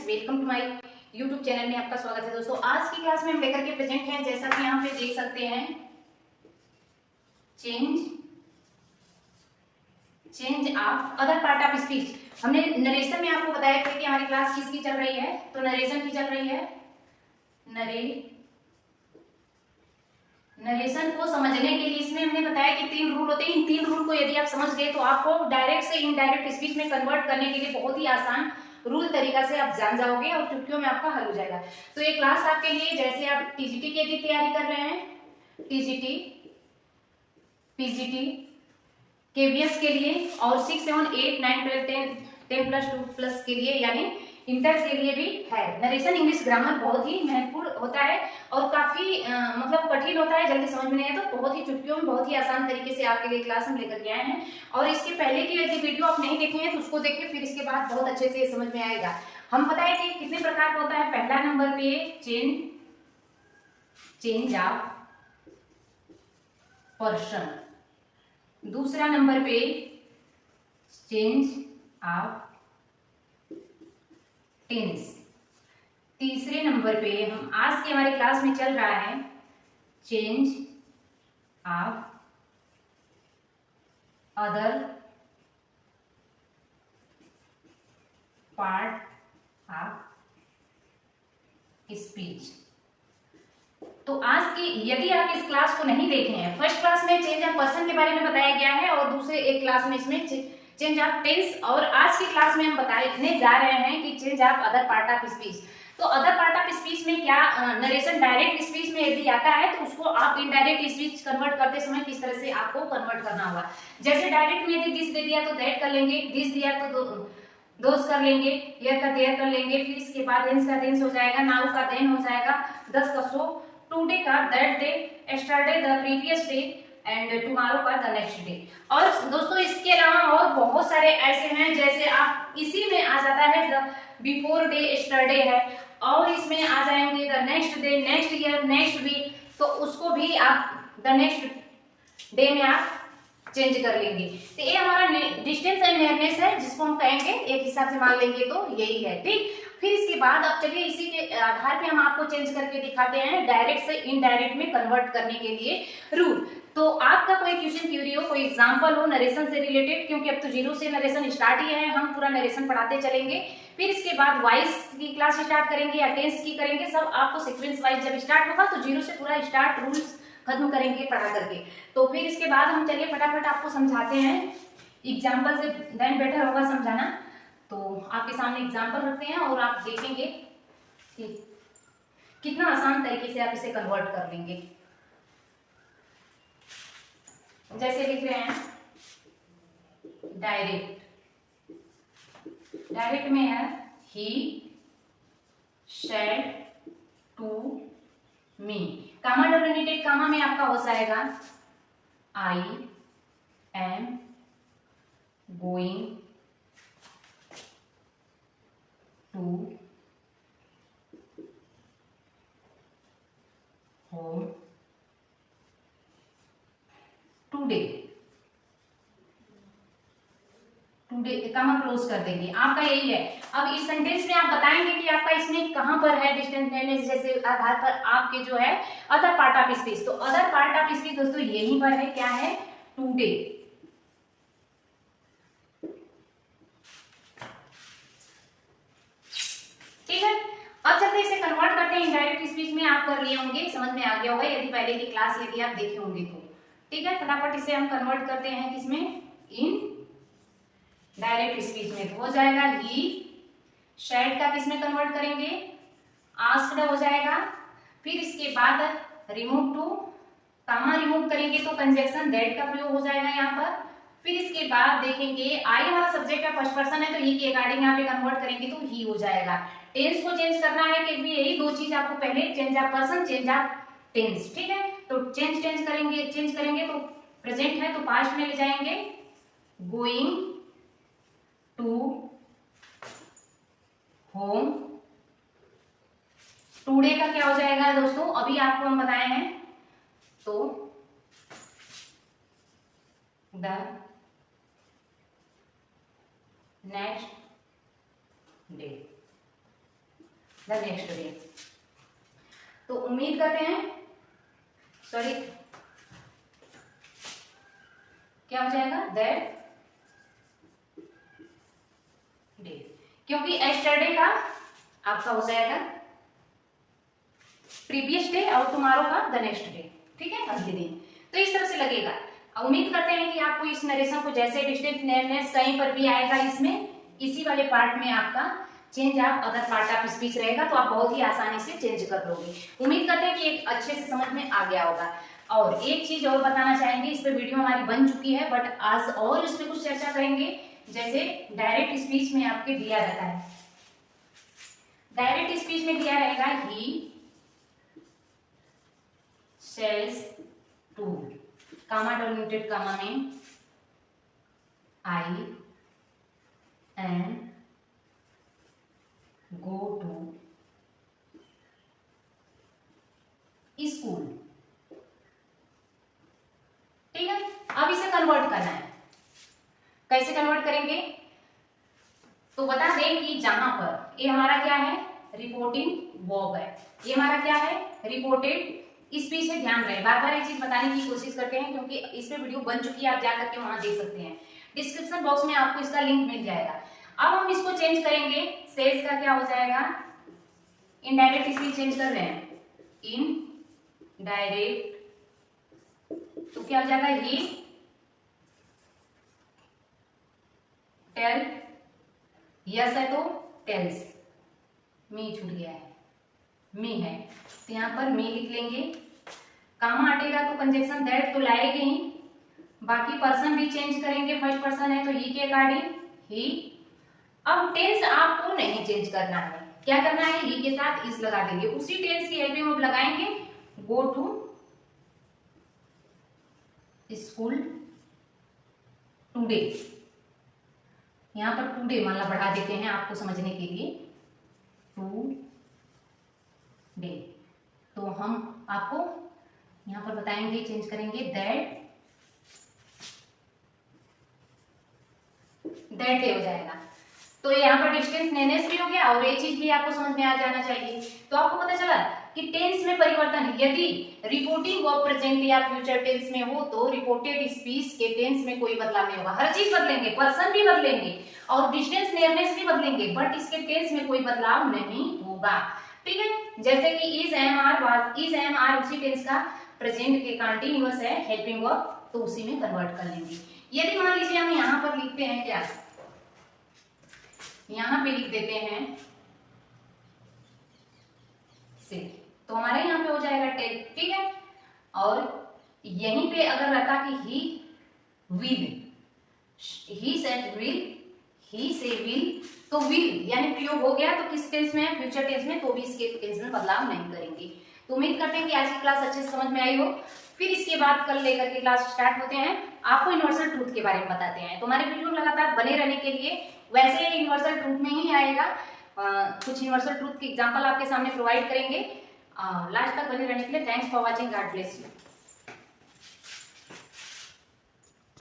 Welcome to my YouTube channel में आपका स्वागत है दोस्तों। आज की क्लास में हम लेकर के प्रेजेंट हैं, जैसा कि यहाँ पे देख सकते हैं, change of other part of speech. हमने नरेशन में आपको बताया था कि हमारी क्लास किसकी चल रही है, तो नरेशन की चल रही है। नरेशन को समझने के लिए इसमें हमने बताया कि 3 रूल होते हैं। इन 3 रूल को यदि आप समझ गए तो आपको डायरेक्ट से इनडायरेक्ट स्पीच में कन्वर्ट करने के लिए बहुत ही आसान रूल तरीका से आप जान जाओगे और चुटकियों में आपका हल हो जाएगा। तो ये क्लास आपके लिए, जैसे आप टीजीटी की यदि तैयारी कर रहे हैं, टीजीटी, पीजीटी, केवीएस के लिए और 6, 7, 8, 9, 12, 10+2+ के लिए यानी इंटर के लिए भी है। नरेशन इंग्लिश ग्रामर बहुत ही महत्वपूर्ण होता है और काफी मतलब कठिन होता है, जल्दी समझ में नहीं है तो बहुत ही चुटकियों में बहुत ही आसान तरीके से आपके लिए क्लास हम लेकर के आए हैं। और इसके पहले की यदि वीडियो आप नहीं देखे हैं तो उसको देखिए, फिर इसके बाद बहुत अच्छे से समझ में आएगा। हम बताए कि कितने प्रकार का होता है। पहला नंबर पे चेंज ऑफ पर्सन, दूसरा नंबर पे चेंज ऑफ टेंस, तीसरे नंबर पे हम आज की हमारी क्लास में चल रहा है change of other part of speech. तो आज की यदि आप इस क्लास को नहीं देखे हैं, फर्स्ट क्लास में चेंज ऑफ पर्सन के बारे में बताया गया है और दूसरे एक क्लास में इसमें चेंज ऑफ टेंस, और आज की क्लास में हम बताने जा रहे हैं कि change of other part of speech. तो अदर पार्ट ऑफ स्पीच में क्या, नरेशन डायरेक्ट स्पीच में यदि आता है तो उसको आप इनडायरेक्ट स्पीच कन्वर्ट करते समय किस तरह से आपको कन्वर्ट करना होगा। जैसे डायरेक्ट में यदि दिस दे दिया तो दैट कर लेंगे, दिस दिया तो दोस कर लेंगे, यर का देयर कर लेंगे, फिर इसके बाद हेंस का देंस हो जाएगा, नाउ का देन हो जाएगा, दस का सो, टुडे का that day, yesterday the previous day and tomorrow का द नेक्स्ट डे। और दोस्तों इसके अलावा और बहुत सारे ऐसे हैं, जैसे आप इसी में आ जाता है द बिफोर डे यस्टरडे है, और इसमें आ जाएंगे the next day, next year, next week, तो उसको भी आप द नेक्स्ट डे में आप चेंज कर लेंगे। तो ये हमारा डिस्टेंस एंड नियरनेस है, जिसको हम कहेंगे एक हिसाब से मान लेंगे तो यही है, ठीक। फिर इसके बाद अब चलिए इसी के आधार पे हम आपको चेंज करके दिखाते हैं डायरेक्ट से इनडायरेक्ट में कन्वर्ट करने के लिए रूल। तो आपका कोई क्वेश्चन क्यूरी हो, कोई एग्जांपल हो नरेशन से रिलेटेड, क्योंकि अब तो 0 से नरेशन स्टार्ट ही है, हम पूरा नरेशन पढ़ाते चलेंगे। फिर इसके बाद वॉइस की क्लास स्टार्ट करेंगे या टेंस की करेंगे, सब आपको सीक्वेंस वाइज जब स्टार्ट होगा तो 0 से पूरा स्टार्ट रूल्स खत्म करेंगे पढ़ा करके। तो फिर इसके बाद हम चलिए फटाफट आपको समझाते हैं एग्जाम्पल से, देन बेटर होगा समझाना। तो आपके सामने एग्जाम्पल रखते हैं और आप देखेंगे कि कितना आसान तरीके से आप इसे कन्वर्ट कर लेंगे। जैसे लिख रहे हैं डायरेक्ट, डायरेक्ट में है he said to me, comma dominated comma में आपका हो जाएगा I am going to home today, today comma close कर देंगे, आपका यही है। अब इस सेंटेंस में आप बताएंगे कि आपका इसमें कहां पर है डिस्टेंस नियरनेस, जैसे आधार पर आपके जो है अदर पार्ट ऑफ स्पीच। तो अदर पार्ट ऑफ स्पीच दोस्तों यहीं पर है, क्या है, टुडे। ठीक है, अब चलते इसे कन्वर्ट करते हैं इनडायरेक्ट स्पीच में। आप कर लिए होंगे, समझ में आ गया होगा यदि पहले की क्लास यदि आप देखे होंगे तो। ठीक है, फटाफट इसे हम कन्वर्ट करते हैं किसमें, इन डायरेक्ट स्पीच में। तो हो जाएगा ही शेड का किसमें कन्वर्ट करेंगे, आस्क्ड हो जाएगा। फिर इसके बाद रिमूव टू, कामा रिमूव करेंगे तो कंजक्शन दैट का प्रयोग हो जाएगा यहाँ पर। फिर इसके बाद देखेंगे आई हमारा सब्जेक्ट का फर्स्ट पर्सन है, तो ही के अकॉर्डिंग यहाँ पे कन्वर्ट करेंगे तो ही हो जाएगा। टेंस को चेंज करना है कि भी यही दो चीज आपको पहले, change of person, change of tense. ठीक है, तो चेंज करेंगे तो प्रेजेंट है तो पास्ट में ले जाएंगे, गोइंग टू होम, टुडे का क्या हो जाएगा दोस्तों, अभी आपको हम बताए हैं, तो the next day. The next day. तो उम्मीद करते हैं, सॉरी क्या हो जाएगा, दैट डे, क्योंकि एस्टरडे का आपका हो जाएगा प्रीवियस डे और टुमारो का द नेक्स्ट डे, ठीक है, अगले दिन। तो इस तरह से लगेगा। उम्मीद करते हैं कि आपको इस नरेशन को, जैसे डिस्टेंस नेमनेस कहीं पर भी आएगा इसमें, इसी वाले पार्ट में आपका चेंज आप, अगर पार्ट ऑफ स्पीच रहेगा तो आप बहुत ही आसानी से चेंज कर लोगे। उम्मीद करते हैं कि एक अच्छे से समझ में आ गया होगा। और एक चीज और बताना चाहेंगे, इस पे वीडियो हमारी बन चुकी है, बट आज और इस पे कुछ चर्चा करेंगे। जैसे डायरेक्ट स्पीच में आपके दिया रहता है, डायरेक्ट स्पीच में दिया रहेगा ही sales to, comma dominated comma में आई एंड गो टू स्कूल, ठीक है। अब इसे कन्वर्ट करना है, कैसे कन्वर्ट करेंगे, तो बता दें कि जहां पर ये हमारा क्या है, रिपोर्टिंग वर्ब है, ये हमारा क्या है, रिपोर्टेड स्पीच है। ध्यान रहे, बार बार ये चीज बताने की कोशिश करते हैं, क्योंकि इस पे वीडियो बन चुकी है, आप जाकर के वहां देख सकते हैं, डिस्क्रिप्शन बॉक्स में आपको इसका लिंक मिल जाएगा। अब हम इसको चेंज करेंगे, सेल्स का क्या हो जाएगा, इनडायरेक्ट स्पीच चेंज कर रहे हैं, इन डायरेक्ट, तो क्या हो जाएगा, ही टेल, यस है तो टेल्स, मी छूट गया है, मी है तो यहाँ पर मी लिख लेंगे। कामा हटेगा तो कंजक्शन दैट तो लाएंगे ही, बाकी पर्सन भी चेंज करेंगे, फर्स्ट पर्सन है तो ही के अकॉर्डिंग ही। अब टेंस आपको नहीं चेंज करना है, क्या करना है, ही के साथ इस लगा देंगे, उसी टेंस की हेल्प में हम लगाएंगे गो टू स्कूल टुडे, यहां पर टुडे मतलब बढ़ा देते हैं आपको समझने के लिए, टुडे। तो हम आपको यहां पर बताएंगे, चेंज करेंगे दैट डे हो जाएगा। तो यहाँ पर डिस्टेंस नेनेस भी हो गया, और ये चीज भी आपको समझ में आ जाना चाहिए। तो आपको पता चला कि टेंस में परिवर्तन, यदि रिपोर्टिंग वर्ब प्रेजेंट या फ्यूचर टेंस में हो तो रिपोर्टेड स्पीच के टेंस में कोई बदलाव नहीं होगा, हर चीज बदलेंगे, पर्सन भी बदलेंगे और डिस्टेंस नियरनेस भी बदलेंगे, बट इसके टेंस में कोई बदलाव नहीं होगा, ठीक है। जैसे कि is am are was, is am are उसी टेंस का प्रेजेंट के कंटीन्यूअस है, हेल्पिंग वर्ब, तो उसी में कन्वर्ट कर लेंगे। यदि मान लीजिए हम यहाँ पर लिखते हैं, क्या यहाँ पे लिख देते हैं से, तो हमारे यहाँ पे हो जाएगा टेल, ठीक है। और यहीं पे अगर रहता कि he will, he said will, he से विल, तो विल यानी प्रयोग हो गया, तो किस टेंस में, फ्यूचर टेंस में, तो भी इसके टेंस में बदलाव नहीं करेंगे। तो उम्मीद करते हैं कि आज की क्लास अच्छे से समझ में आई हो। फिर इसके बाद कल लेकर के क्लास स्टार्ट होते हैं, आपको यूनिवर्सल ट्रूथ के बारे में बताते हैं। तो हमारे वीडियो लगातार बने रहने के लिए, वैसे यूनिवर्सल ट्रूथ में ही आएगा, कुछ यूनिवर्सल ट्रूथ के एग्जांपल आपके सामने प्रोवाइड करेंगे। लास्ट तक बने रहने के लिए thanks for watching, God bless you.